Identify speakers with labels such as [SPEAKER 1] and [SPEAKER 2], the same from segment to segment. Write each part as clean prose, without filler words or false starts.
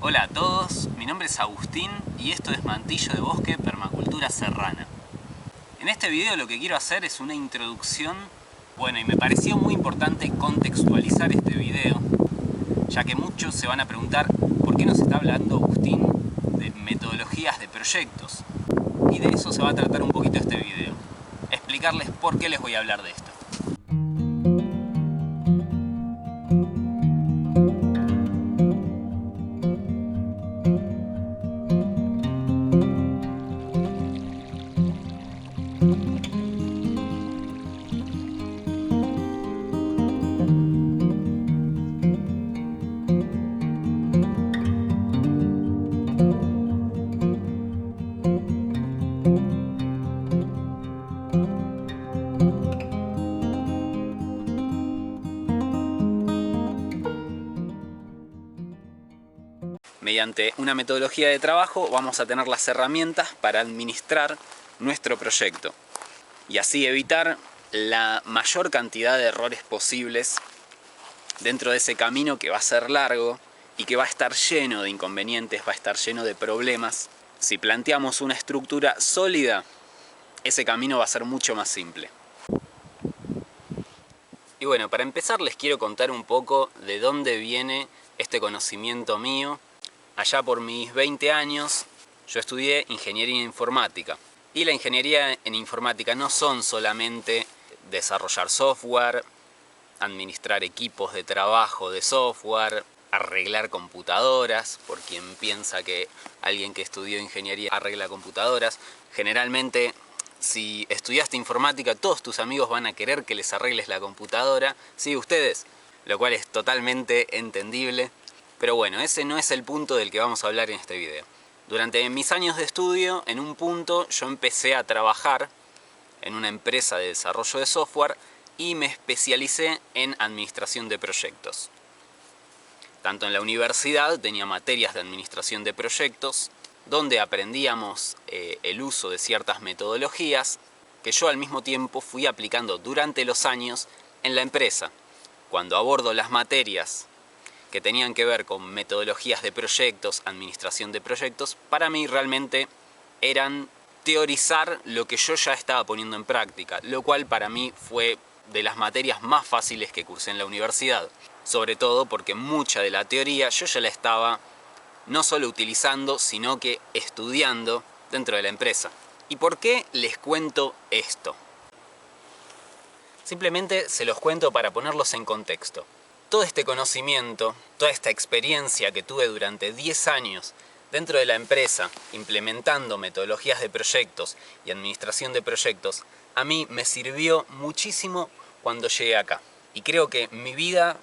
[SPEAKER 1] Hola a todos, mi nombre es Agustín y esto es Mantillo de Bosque, Permacultura Serrana. En este video lo que quiero hacer es una introducción, y me pareció muy importante contextualizar este video, ya que muchos se van a preguntar por qué nos está hablando Agustín de metodologías de proyectos. Y de eso se va a tratar un poquito este video, explicarles por qué les voy a hablar de esto. Mediante una metodología de trabajo vamos a tener las herramientas para administrar nuestro proyecto y así evitar la mayor cantidad de errores posibles dentro de ese camino que va a ser largo y que va a estar lleno de inconvenientes, va a estar lleno de problemas. Si planteamos una estructura sólida, ese camino va a ser mucho más simple. Y bueno, para empezar les quiero contar un poco de dónde viene este conocimiento mío. Allá por mis 20 años yo estudié ingeniería informática. Y la ingeniería en informática no son solamente desarrollar software, administrar equipos de trabajo de software, arreglar computadoras, por quien piensa que alguien que estudió ingeniería arregla computadoras. Generalmente, si estudiaste informática, todos tus amigos van a querer que les arregles la computadora. Sí, ustedes, lo cual es totalmente entendible. Pero bueno, ese no es el punto del que vamos a hablar en este video. Durante mis años de estudio, en un punto yo empecé a trabajar en una empresa de desarrollo de software y me especialicé en administración de proyectos. Tanto en la universidad tenía materias de administración de proyectos, donde aprendíamos el uso de ciertas metodologías que yo al mismo tiempo fui aplicando durante los años en la empresa. Cuando abordo las materias que tenían que ver con metodologías de proyectos, administración de proyectos, para mí realmente eran teorizar lo que yo ya estaba poniendo en práctica, lo cual para mí fue de las materias más fáciles que cursé en la universidad. Sobre todo porque mucha de la teoría yo ya la estaba no solo utilizando, sino que estudiando dentro de la empresa. ¿Y por qué les cuento esto? Simplemente se los cuento para ponerlos en contexto. Todo este conocimiento, toda esta experiencia que tuve durante 10 años dentro de la empresa, implementando metodologías de proyectos y administración de proyectos, a mí me sirvió muchísimo cuando llegué acá. Y creo que mi vida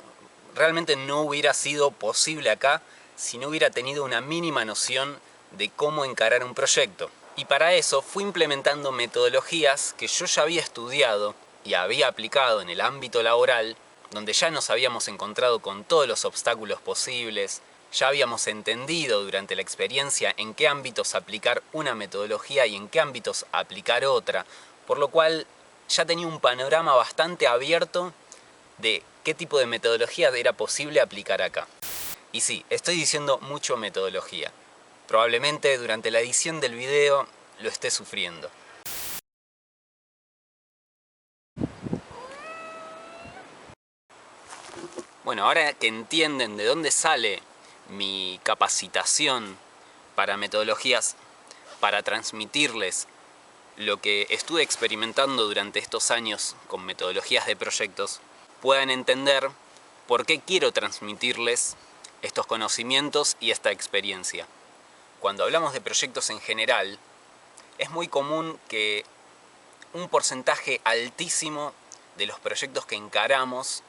[SPEAKER 1] realmente no hubiera sido posible acá si no hubiera tenido una mínima noción de cómo encarar un proyecto. Y para eso fui implementando metodologías que yo ya había estudiado y había aplicado en el ámbito laboral, donde ya nos habíamos encontrado con todos los obstáculos posibles, ya habíamos entendido durante la experiencia en qué ámbitos aplicar una metodología y en qué ámbitos aplicar otra, por lo cual ya tenía un panorama bastante abierto de qué tipo de metodología era posible aplicar acá. Y sí, estoy diciendo mucho metodología. Probablemente durante la edición del video lo esté sufriendo. Bueno, ahora que entienden de dónde sale mi capacitación para metodologías, para transmitirles lo que estuve experimentando durante estos años con metodologías de proyectos, puedan entender por qué quiero transmitirles estos conocimientos y esta experiencia. Cuando hablamos de proyectos en general, es muy común que un porcentaje altísimo de los proyectos que encaramos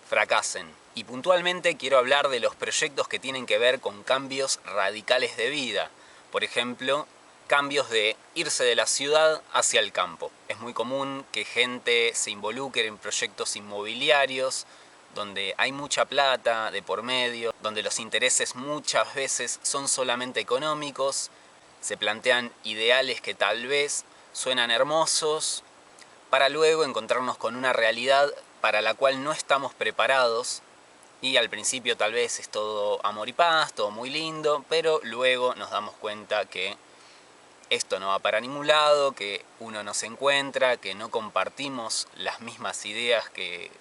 [SPEAKER 1] fracasen. Y puntualmente quiero hablar de los proyectos que tienen que ver con cambios radicales de vida. Por ejemplo, cambios de irse de la ciudad hacia el campo. Es muy común que gente se involucre en proyectos inmobiliarios donde hay mucha plata de por medio, donde los intereses muchas veces son solamente económicos, se plantean ideales que tal vez suenan hermosos, para luego encontrarnos con una realidad para la cual no estamos preparados Y al principio tal vez es todo amor y paz, todo muy lindo, pero luego nos damos cuenta que esto no va para ningún lado, que uno no se encuentra, que no compartimos las mismas ideas que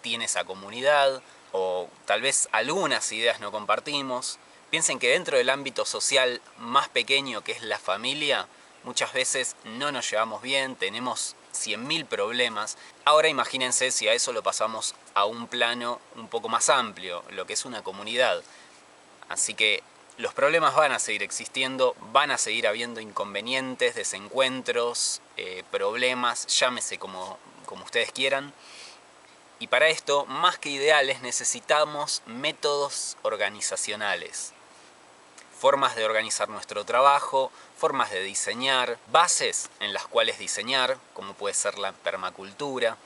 [SPEAKER 1] tiene esa comunidad, o tal vez algunas ideas no compartimos. Piensen que dentro del ámbito social más pequeño, que es la familia, muchas veces no nos llevamos bien, tenemos 100.000 problemas. Ahora imagínense si a eso lo pasamos a un plano un poco más amplio, lo que es una comunidad. Así que los problemas van a seguir existiendo, van a seguir habiendo inconvenientes, desencuentros, problemas, llámese como ustedes quieran. Y para esto, más que ideales, necesitamos métodos organizacionales. Formas de organizar nuestro trabajo, formas de diseñar, bases en las cuales diseñar, como puede ser la permacultura,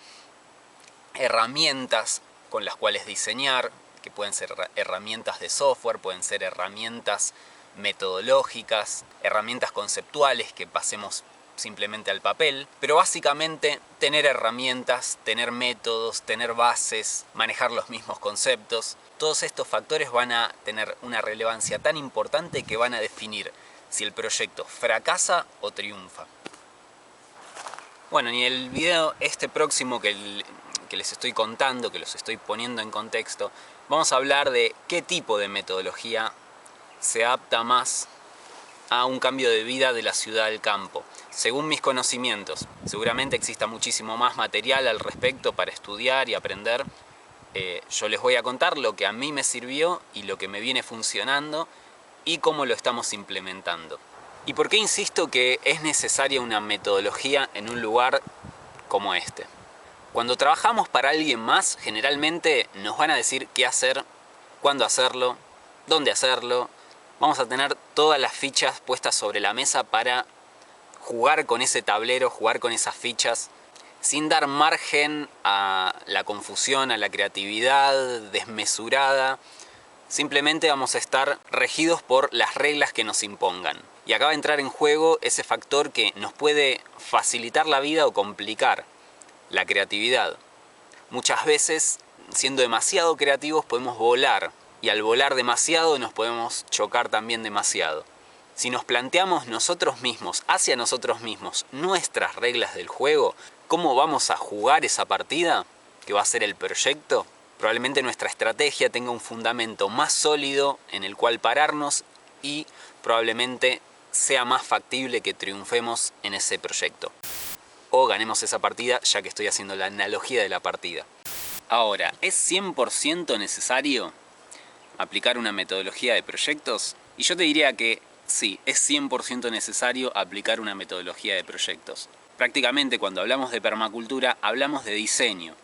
[SPEAKER 1] herramientas con las cuales diseñar, que pueden ser herramientas de software, pueden ser herramientas metodológicas, herramientas conceptuales que pasemos simplemente al papel, pero básicamente tener herramientas, tener métodos, tener bases, manejar los mismos conceptos. Todos estos factores van a tener una relevancia tan importante que van a definir si el proyecto fracasa o triunfa. Bueno, y el video próximo que les estoy contando, que los estoy poniendo en contexto, vamos a hablar de qué tipo de metodología se adapta más a un cambio de vida de la ciudad al campo. Según mis conocimientos, seguramente exista muchísimo más material al respecto para estudiar y aprender. Yo les voy a contar lo que a mí me sirvió y lo que me viene funcionando y cómo lo estamos implementando. ¿Y por qué insisto que es necesaria una metodología en un lugar como este? Cuando trabajamos para alguien más, generalmente nos van a decir qué hacer, cuándo hacerlo, dónde hacerlo. Vamos a tener todas las fichas puestas sobre la mesa para jugar con ese tablero, jugar con esas fichas, sin dar margen a la confusión, a la creatividad desmesurada. Simplemente vamos a estar regidos por las reglas que nos impongan. Y acá va a entrar en juego ese factor que nos puede facilitar la vida o complicar: la creatividad. Muchas veces, siendo demasiado creativos, podemos volar, y al volar demasiado nos podemos chocar también demasiado. Si nos planteamos nosotros mismos, hacia nosotros mismos, nuestras reglas del juego, cómo vamos a jugar esa partida, que va a ser el proyecto, probablemente nuestra estrategia tenga un fundamento más sólido en el cual pararnos y probablemente sea más factible que triunfemos en ese proyecto. O ganemos esa partida, ya que estoy haciendo la analogía de la partida. Ahora, ¿es 100% necesario aplicar una metodología de proyectos? Y yo te diría que sí, es 100% necesario aplicar una metodología de proyectos. Prácticamente cuando hablamos de permacultura hablamos de diseño.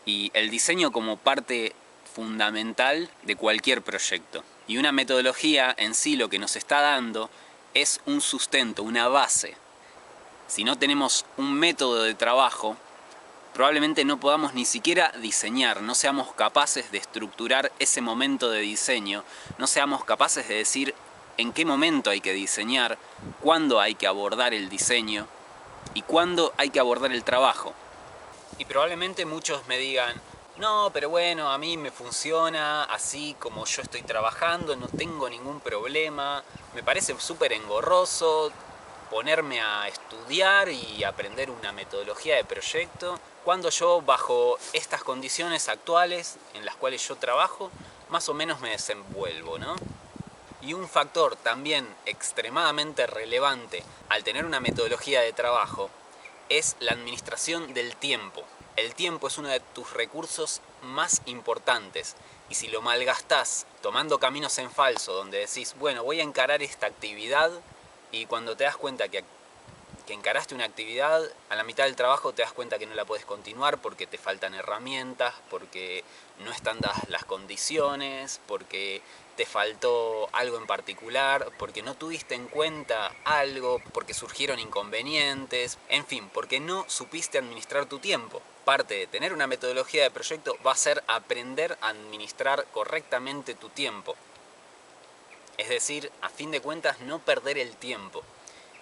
[SPEAKER 1] Y el diseño como parte fundamental de cualquier proyecto. Y una metodología en sí lo que nos está dando es un sustento, una base. Si no tenemos un método de trabajo, probablemente no podamos ni siquiera diseñar, no seamos capaces de estructurar ese momento de diseño, no seamos capaces de decir en qué momento hay que diseñar, cuándo hay que abordar el diseño y cuándo hay que abordar el trabajo. Y probablemente muchos me digan: no, pero bueno, a mí me funciona así como yo estoy trabajando, no tengo ningún problema, me parece súper engorroso ponerme a estudiar y aprender una metodología de proyecto, cuando yo bajo estas condiciones actuales en las cuales yo trabajo, más o menos me desenvuelvo, ¿no? Y un factor también extremadamente relevante al tener una metodología de trabajo es la administración del tiempo. El tiempo es uno de tus recursos más importantes y si lo malgastás tomando caminos en falso, donde decís, bueno, voy a encarar esta actividad, y cuando te das cuenta que encaraste una actividad, a la mitad del trabajo te das cuenta que no la puedes continuar porque te faltan herramientas, porque no están dadas las condiciones, porque te faltó algo en particular, porque no tuviste en cuenta algo, porque surgieron inconvenientes, en fin, porque no supiste administrar tu tiempo. Parte de tener una metodología de proyecto va a ser aprender a administrar correctamente tu tiempo. Es decir, a fin de cuentas, no perder el tiempo.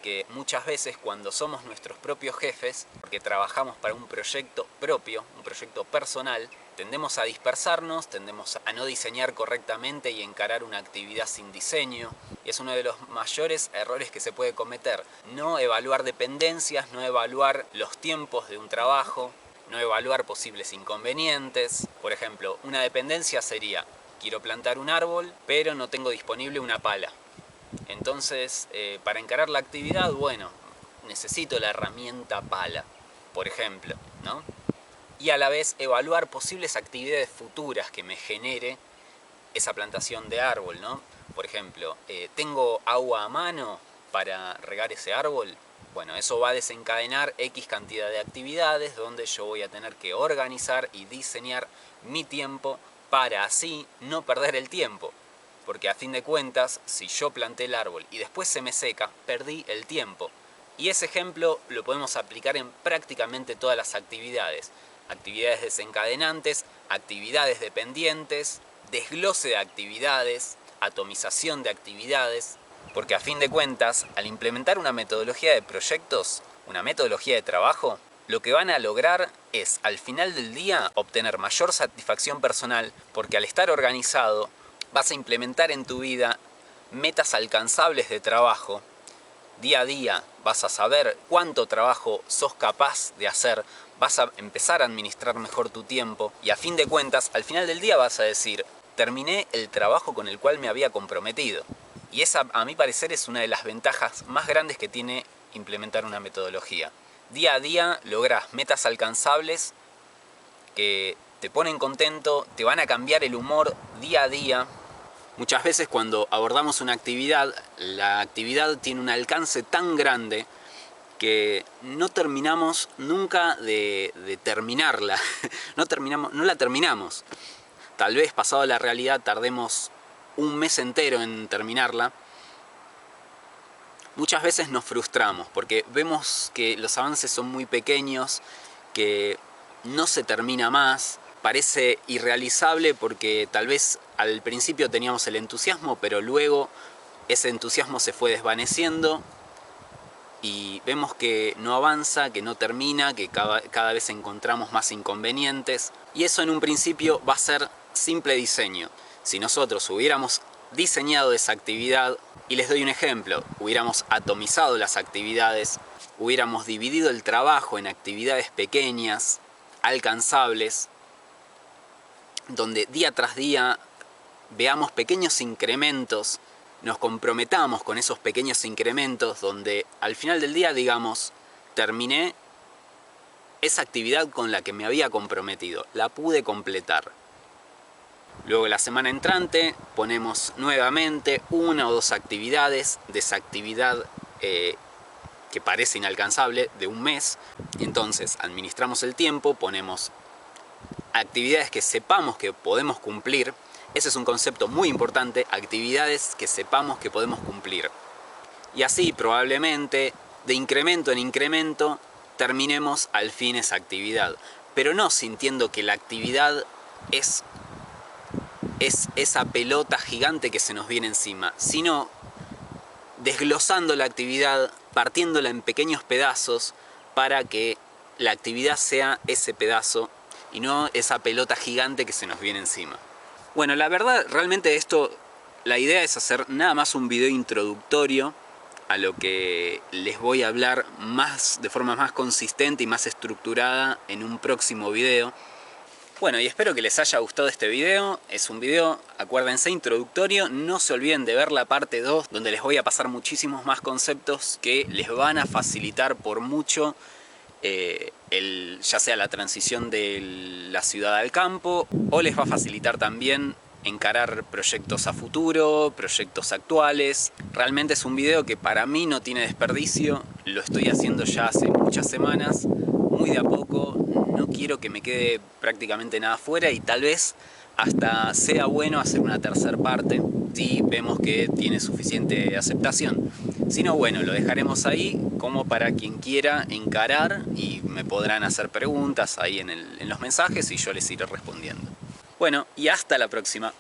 [SPEAKER 1] Que muchas veces cuando somos nuestros propios jefes, porque trabajamos para un proyecto propio, un proyecto personal, tendemos a dispersarnos, tendemos a no diseñar correctamente y encarar una actividad sin diseño. Y es uno de los mayores errores que se puede cometer. No evaluar dependencias, no evaluar los tiempos de un trabajo, no evaluar posibles inconvenientes. Por ejemplo, una dependencia sería: quiero plantar un árbol, pero no tengo disponible una pala. Entonces, para encarar la actividad, bueno, necesito la herramienta pala, por ejemplo, ¿no? Y a la vez evaluar posibles actividades futuras que me genere esa plantación de árbol, ¿no? Por ejemplo, ¿tengo agua a mano para regar ese árbol? Bueno, eso va a desencadenar X cantidad de actividades donde yo voy a tener que organizar y diseñar mi tiempo para así no perder el tiempo. Porque a fin de cuentas, si yo planté el árbol y después se me seca, perdí el tiempo. Y ese ejemplo lo podemos aplicar en prácticamente todas las actividades. Actividades desencadenantes, actividades dependientes, desglose de actividades, atomización de actividades. Porque a fin de cuentas, al implementar una metodología de proyectos, una metodología de trabajo, lo que van a lograr es, al final del día, obtener mayor satisfacción personal, porque al estar organizado, vas a implementar en tu vida metas alcanzables de trabajo. Día a día vas a saber cuánto trabajo sos capaz de hacer, vas a empezar a administrar mejor tu tiempo y a fin de cuentas, al final del día vas a decir: terminé el trabajo con el cual me había comprometido. Y esa, a mi parecer, es una de las ventajas más grandes que tiene implementar una metodología. Día a día lográs metas alcanzables que te ponen contento, te van a cambiar el humor día a día. Muchas veces cuando abordamos una actividad, la actividad tiene un alcance tan grande que no terminamos nunca de terminarla. No la terminamos. Tal vez pasado la realidad tardemos un mes entero en terminarla. Muchas veces nos frustramos porque vemos que los avances son muy pequeños, que no se termina más. Parece irrealizable porque tal vez al principio teníamos el entusiasmo, pero luego ese entusiasmo se fue desvaneciendo y vemos que no avanza, que no termina, que cada vez encontramos más inconvenientes. Y eso en un principio va a ser simple diseño. Si nosotros hubiéramos diseñado esa actividad, y les doy un ejemplo, hubiéramos atomizado las actividades, hubiéramos dividido el trabajo en actividades pequeñas, alcanzables, donde día tras día veamos pequeños incrementos, nos comprometamos con esos pequeños incrementos, donde al final del día digamos: terminé esa actividad con la que me había comprometido, la pude completar. Luego la semana entrante ponemos nuevamente una o dos actividades de esa actividad que parece inalcanzable de un mes. Entonces administramos el tiempo, ponemos actividades que sepamos que podemos cumplir. Ese es un concepto muy importante, actividades que sepamos que podemos cumplir. Y así probablemente de incremento en incremento terminemos al fin esa actividad. Pero no sintiendo que la actividad es esa pelota gigante que se nos viene encima, sino desglosando la actividad, partiéndola en pequeños pedazos para que la actividad sea ese pedazo y no esa pelota gigante que se nos viene encima. Bueno, la verdad, realmente esto, la idea es hacer nada más un video introductorio a lo que les voy a hablar de forma más consistente y más estructurada en un próximo video. Bueno, y espero que les haya gustado este video. Es un video, acuérdense, introductorio. No se olviden de ver la parte 2, donde les voy a pasar muchísimos más conceptos que les van a facilitar por mucho ya sea la transición de la ciudad al campo, o les va a facilitar también encarar proyectos a futuro, proyectos actuales. Realmente es un video que para mí no tiene desperdicio. Lo estoy haciendo ya hace muchas semanas, muy de a poco. No quiero que me quede prácticamente nada fuera y tal vez hasta sea bueno hacer una tercera parte si vemos que tiene suficiente aceptación. Si no, bueno, lo dejaremos ahí como para quien quiera encarar y me podrán hacer preguntas ahí en los mensajes y yo les iré respondiendo. Bueno, y hasta la próxima.